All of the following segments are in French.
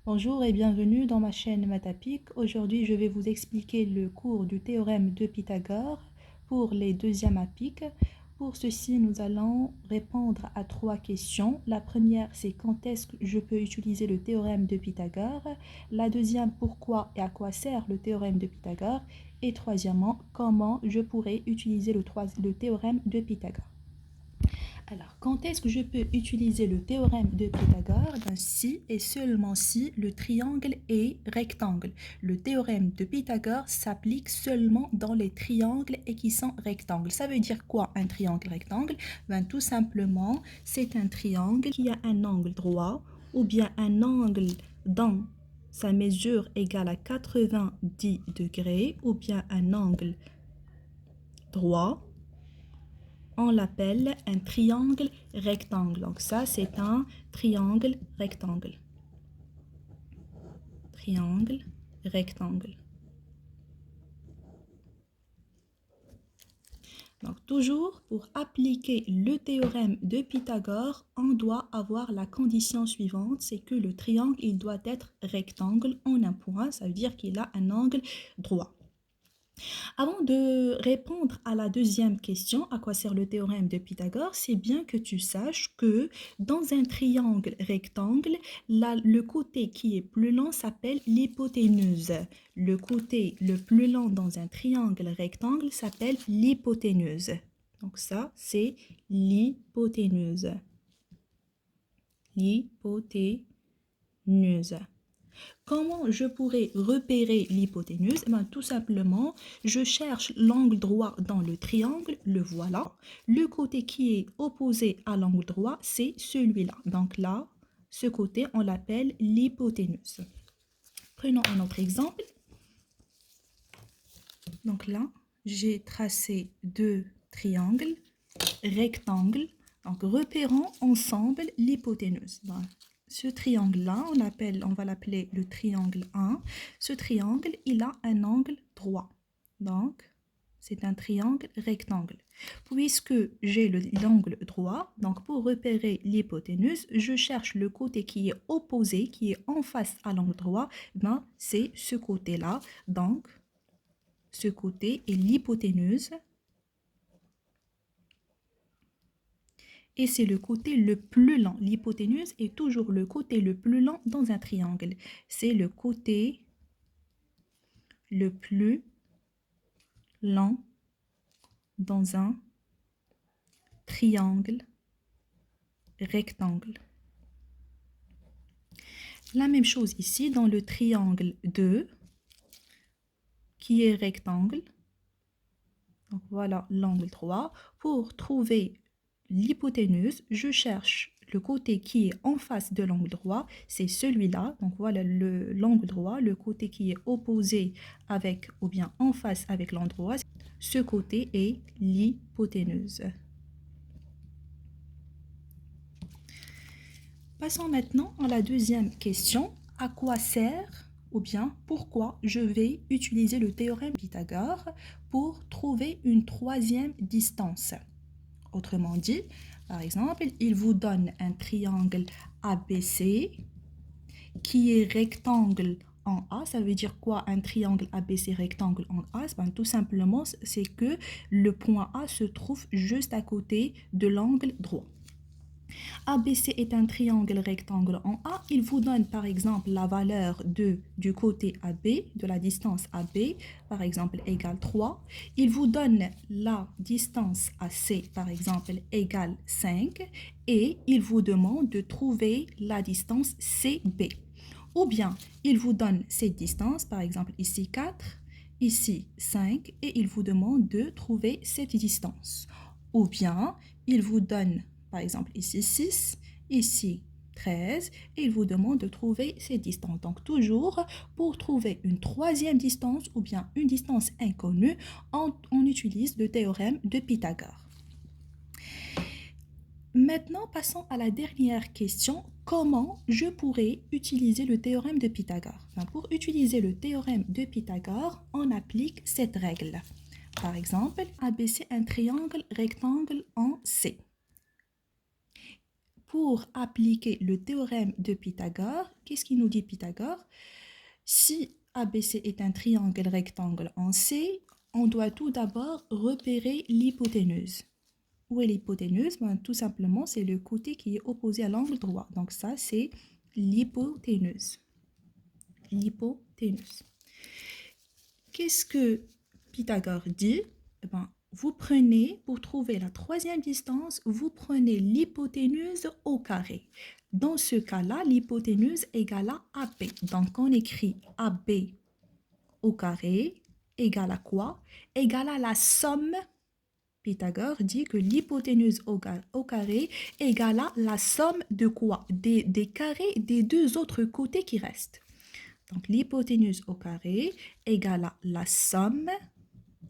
Bonjour et bienvenue dans ma chaîne Matapic. Aujourd'hui, je vais vous expliquer le cours du théorème de Pythagore pour les deuxièmes APIC. Pour ceci, nous allons répondre à 3 questions. La première, c'est quand est-ce que je peux utiliser le théorème de Pythagore. La deuxième, pourquoi et à quoi sert le théorème de Pythagore. Et troisièmement, comment je pourrais utiliser le théorème de Pythagore. Alors, quand est-ce que je peux utiliser le théorème de Pythagore? Si et seulement si le triangle est rectangle. Le théorème de Pythagore s'applique seulement dans les triangles et qui sont rectangles. Ça veut dire quoi un triangle rectangle? Tout simplement, c'est un triangle qui a un angle droit ou bien un angle dans sa mesure égale à 90 degrés ou bien un angle droit. On l'appelle un triangle rectangle. Donc ça, c'est un triangle rectangle. Triangle rectangle. Donc toujours, pour appliquer le théorème de Pythagore, on doit avoir la condition suivante, c'est que le triangle, il doit être rectangle en un point, ça veut dire qu'il a un angle droit. Avant de répondre à la deuxième question, à quoi sert le théorème de Pythagore, c'est bien que tu saches que dans un triangle rectangle, le côté qui est plus long s'appelle l'hypoténuse. Le côté le plus long dans un triangle rectangle s'appelle l'hypoténuse. Donc ça, c'est l'hypoténuse. L'hypoténuse. Comment je pourrais repérer l'hypoténuse? Tout simplement, je cherche l'angle droit dans le triangle, le voilà. Le côté qui est opposé à l'angle droit, c'est celui-là. Donc là, ce côté, on l'appelle l'hypoténuse. Prenons un autre exemple. Donc là, j'ai tracé deux triangles rectangles. Donc repérons ensemble l'hypoténuse. Ce triangle-là, on va l'appeler le triangle 1. Ce triangle, il a un angle droit. Donc, c'est un triangle rectangle. Puisque j'ai l'angle droit, donc pour repérer l'hypoténuse, je cherche le côté qui est opposé, qui est en face à l'angle droit. C'est ce côté-là. Donc, ce côté est l'hypoténuse. Et c'est le côté le plus lent. L'hypoténuse est toujours le côté le plus lent dans un triangle. C'est le côté le plus lent dans un triangle rectangle. La même chose ici dans le triangle 2 qui est rectangle. Donc voilà l'angle droit. Pour trouver l'hypoténuse, je cherche le côté qui est en face de l'angle droit, c'est celui-là. Donc voilà l'angle droit, le côté qui est opposé avec ou bien en face avec l'angle droit. Ce côté est l'hypoténuse. Passons maintenant à la deuxième question. À quoi sert ou bien pourquoi je vais utiliser le théorème de Pythagore pour trouver une troisième distance? Autrement dit, par exemple, il vous donne un triangle ABC qui est rectangle en A. Ça veut dire quoi un triangle ABC rectangle en A? Tout simplement, c'est que le point A se trouve juste à côté de l'angle droit. ABC est un triangle rectangle en A. Il vous donne par exemple la valeur du côté AB, de la distance AB, par exemple égale 3. Il vous donne la distance AC, par exemple égale 5. Et il vous demande de trouver la distance CB. Ou bien, il vous donne cette distance, par exemple ici 4, ici 5, et il vous demande de trouver cette distance. Ou bien, il vous donne par exemple ici 6, ici 13, et il vous demande de trouver ces distances. Donc toujours, pour trouver une troisième distance ou bien une distance inconnue, on utilise le théorème de Pythagore. Maintenant, passons à la dernière question. Comment je pourrais utiliser le théorème de Pythagore? Pour utiliser le théorème de Pythagore, on applique cette règle. Par exemple, ABC un triangle rectangle en C. pour appliquer le théorème de Pythagore, qu'est-ce qu'il nous dit Pythagore? Si ABC est un triangle rectangle en C, on doit tout d'abord repérer l'hypoténuse. Où est l'hypoténuse? Ben, tout simplement, c'est le côté qui est opposé à l'angle droit. Donc ça, c'est l'hypoténuse. L'hypoténuse. Qu'est-ce que Pythagore dit? Eh ben, vous prenez, pour trouver la troisième distance, vous prenez l'hypoténuse au carré. Dans ce cas-là, l'hypoténuse égale à AB. Donc, on écrit AB au carré égale à quoi? Égale à la somme. Pythagore dit que l'hypoténuse au carré égale à la somme de quoi? Des carrés des deux autres côtés qui restent. Donc, l'hypoténuse au carré égale à la somme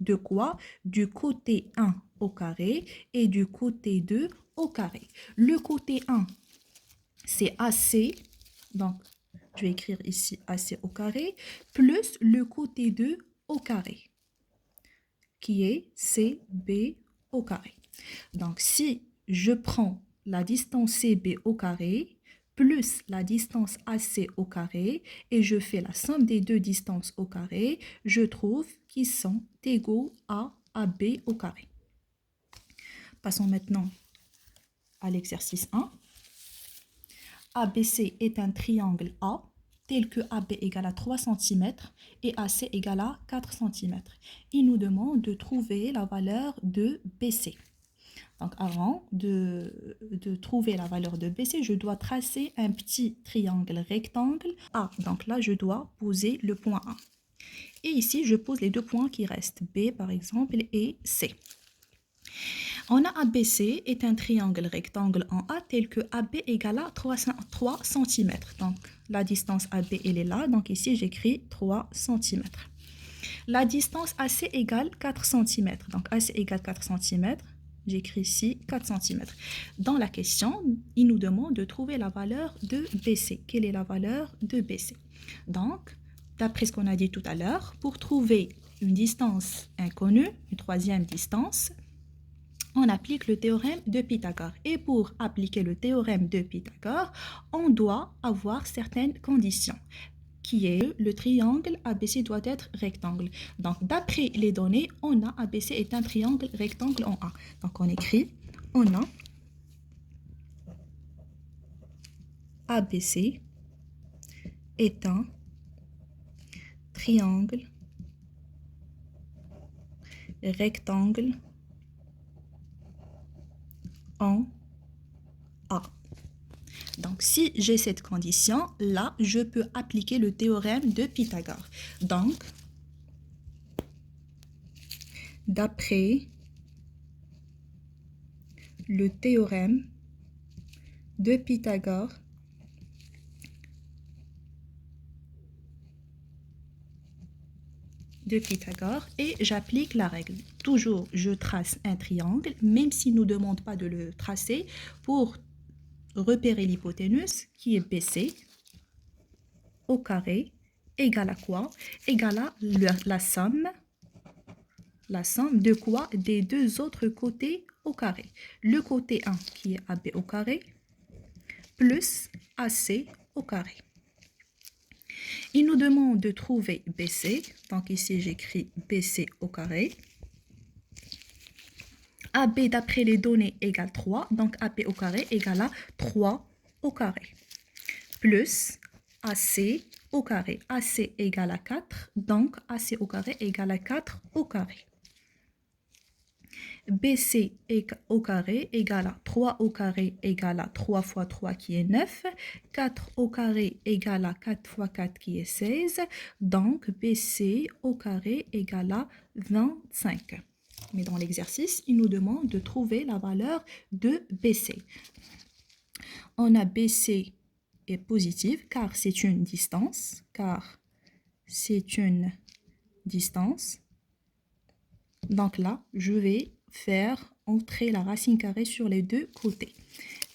de quoi? Du côté 1 au carré et du côté 2 au carré. Le côté 1, c'est AC, donc je vais écrire ici AC au carré, plus le côté 2 au carré, qui est CB au carré. Donc, si je prends la distance CB au carré, plus la distance AC au carré, et je fais la somme des deux distances au carré, je trouve qu'ils sont égaux à AB au carré. Passons maintenant à l'exercice 1. ABC est un triangle A, tel que AB égale à 3 cm et AC égale à 4 cm. Il nous demande de trouver la valeur de BC. Donc, avant de trouver la valeur de BC, je dois tracer un petit triangle rectangle A. Donc là, je dois poser le point A. Et ici, je pose les deux points qui restent, B par exemple et C. On a ABC est un triangle rectangle en A tel que AB égale à 3 cm. Donc, la distance AB, elle est là. Donc, ici, j'écris 3 cm. La distance AC égale 4 cm. Donc, AC égale 4 cm. J'écris ici 4 cm. Dans la question, il nous demande de trouver la valeur de BC. Quelle est la valeur de BC? Donc, d'après ce qu'on a dit tout à l'heure, pour trouver une distance inconnue, une troisième distance, on applique le théorème de Pythagore. Et pour appliquer le théorème de Pythagore, on doit avoir certaines conditions, qui est le triangle ABC doit être rectangle. Donc, d'après les données, on a ABC est un triangle rectangle en A. Donc, on écrit, on a ABC est un triangle rectangle en A. Donc, si j'ai cette condition, là, je peux appliquer le théorème de Pythagore. Donc, d'après le théorème de Pythagore, et j'applique la règle. Toujours, je trace un triangle, même s'il ne nous demande pas de le tracer, pour repérer l'hypoténuse qui est BC au carré égale à quoi? Égale à la somme de quoi? Des deux autres côtés au carré. Le côté 1 qui est AB au carré plus AC au carré. Il nous demande de trouver BC. Donc ici, j'écris BC au carré. AB d'après les données égale 3. Donc AB au carré égale à 3 au carré. Plus AC au carré. AC égale à 4. Donc AC au carré égale à 4 au carré. BC au carré égale à 3 au carré égale à 3 fois 3 qui est 9. 4 au carré égale à 4 fois 4 qui est 16. Donc, BC au carré égale à 25. Mais dans l'exercice, il nous demande de trouver la valeur de BC. On a BC est positive car c'est une distance. Donc là, je vais faire entrer la racine carrée sur les deux côtés.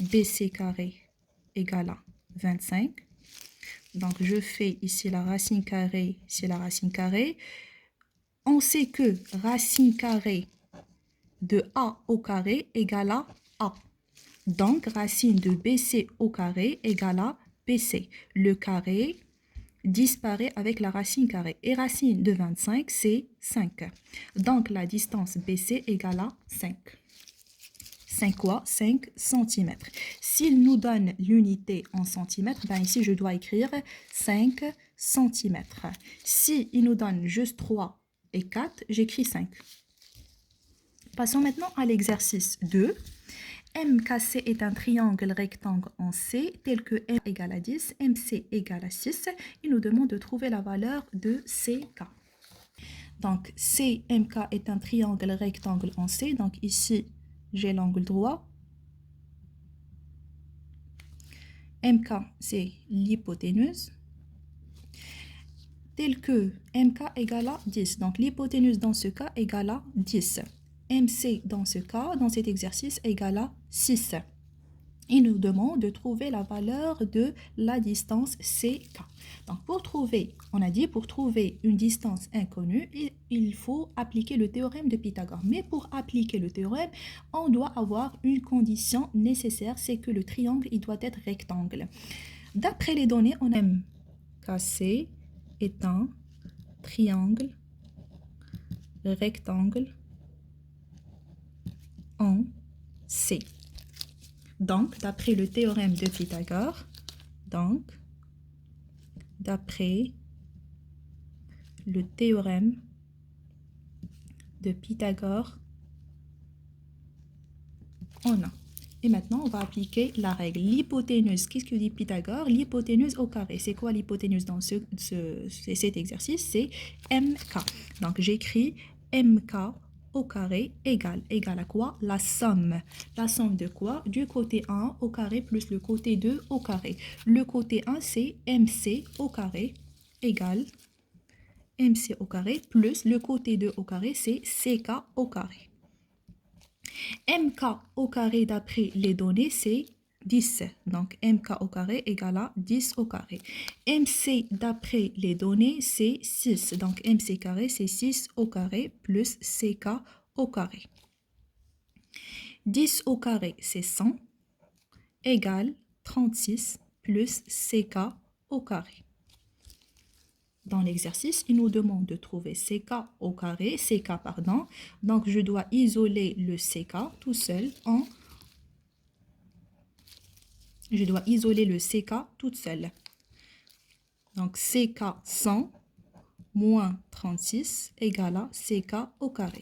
BC carré égale à 25. Donc, je fais ici la racine carrée, c'est la racine carrée. On sait que racine carrée de A au carré égale à A. Donc, racine de BC au carré égale à BC. Le carré disparaît avec la racine carrée. Et racine de 25, c'est 5. Donc, la distance BC égale à 5. 5 quoi? 5 cm. S'il nous donne l'unité en centimètres, ben ici, je dois écrire 5 cm. Si il nous donne juste 3 et 4, j'écris 5. Passons maintenant à l'exercice 2. MKC est un triangle rectangle en C tel que M égale à 10, MC égale à 6. Il nous demande de trouver la valeur de CK. Donc, CMK est un triangle rectangle en C. Donc, ici, j'ai l'angle droit. MK, c'est l'hypoténuse. Tel que MK égale à 10. Donc, l'hypoténuse dans ce cas égale à 10. MC dans ce cas, dans cet exercice, égale à 6. Il nous demande de trouver la valeur de la distance CK. Donc, pour trouver, on a dit, pour trouver une distance inconnue, il faut appliquer le théorème de Pythagore. Mais pour appliquer le théorème, on doit avoir une condition nécessaire, c'est que le triangle, il doit être rectangle. D'après les données, on a MKC est un triangle rectangle en C. Donc, d'après le théorème de Pythagore, d'après le théorème de Pythagore, on a. Et maintenant, on va appliquer la règle. L'hypoténuse, qu'est-ce que dit Pythagore? L'hypoténuse au carré. C'est quoi l'hypoténuse dans cet exercice? C'est MK. Donc, j'écris MK au carré égale à quoi? La somme. La somme de quoi? Du côté 1 au carré plus le côté 2 au carré. Le côté 1, c'est MC au carré égale MC au carré plus le côté 2 au carré, c'est CK au carré. MK au carré d'après les données, c'est 10. Donc, MK au carré égale à 10 au carré. MC d'après les données, c'est 6. Donc, MC carré, c'est 6 au carré plus CK au carré. 10 au carré, c'est 100 égale 36 plus CK au carré. Dans l'exercice, il nous demande de trouver CK au carré, CK pardon. Donc, je dois isoler le CK tout seul Je dois isoler le CK toute seule. Donc, CK 100 moins 36 égale à CK au carré.